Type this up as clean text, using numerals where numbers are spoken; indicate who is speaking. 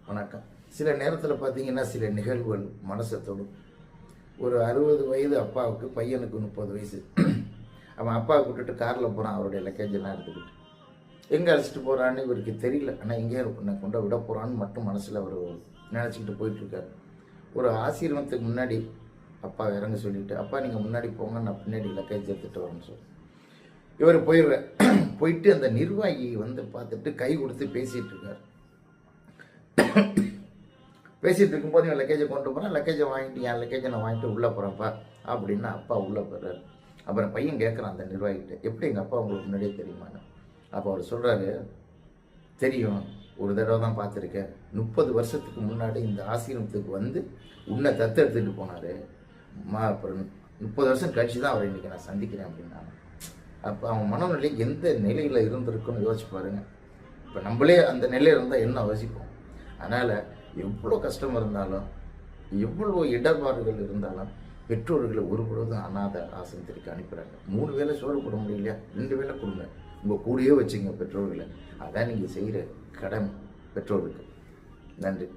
Speaker 1: வணக்கம். சில நேரத்தில் பார்த்தீங்கன்னா சில நிகழ்வுகள் மனசை தொடும். ஒரு 60 வயது அப்பாவுக்கு, பையனுக்கு 30 வயசு. அவன் அப்பாவை கூப்பிட்டுட்டு காரில் போகிறான், அவருடைய லக்கேஜ் எல்லாம் எடுத்துக்கிட்டு. எங்கே அழைச்சிட்டு போகிறான்னு இவருக்கு தெரியல. ஆனால் எங்கேயோ நான் கொண்டு விட போகிறான்னு மட்டும் மனசில் அவர் நினச்சிக்கிட்டு போயிட்டுருக்காரு. ஒரு ஆசீர்வாதத்துக்கு முன்னாடி அப்பா இறங்க சொல்லிவிட்டு, அப்பா நீங்கள் முன்னாடி போங்க, நான் பின்னாடி லக்கேஜ் எடுத்துகிட்டு வரேன்னு சொல்லி இவர் போயிட்டு அந்த நிர்வாகி பார்த்துட்டு கை கொடுத்து பேசிகிட்டு இருக்கார். பேசிகிட்டு இருக்கும்போது இவன் லக்கேஜை கொண்டு போகிறான். லக்கேஜை வாங்கிட்டு, என் லக்கேஜை நான் வாங்கிட்டு உள்ளே போகிறேன்ப்பா அப்படின்னு அப்பா உள்ளே போகிறார். அப்புறம் பையன் கேட்குறான் அந்த நிர்வாகிகிட்ட, எப்படி எங்கள் அப்பா உங்களுக்கு முன்னாடியே தெரியுமான்னு. அப்போ அவர் சொல்கிறாரு, தெரியும், ஒரு தடவை தான் பார்த்துருக்கேன். 30 வருஷத்துக்கு முன்னாடி இந்த ஆசீர்வாதத்துக்கு உன்னை தத்தெடுத்துட்டு போனார். அப்புறம் 30 வருஷம் கழிச்சு தான் அவரை இன்றைக்கி நான் சந்திக்கிறேன் அப்படின்னா. அப்போ அவன் மனநிலை எந்த நிலையில் இருந்திருக்குன்னு யோசிச்சு பாருங்கள். இப்போ நம்மளே அந்த நிலையில் இருந்தால் என்ன யோசிப்போம். அதனால் எவ்வளோ கஷ்டம் இருந்தாலும், எவ்வளோ இடர்பாடுகள் இருந்தாலும் பெற்றோர்களை ஒரு பொழுதும் அனாதை ஆசிரமத்திற்கு அனுப்புகிறாங்க. 3 வேளை சோறு போட முடியலையா, 2 வேளை கொடுங்க, உங்கள் கூடயே வச்சுங்க பெற்றோர்களை. அதான் நீங்கள் செய்கிற கடமை பெற்றோருக்கு. நன்றி.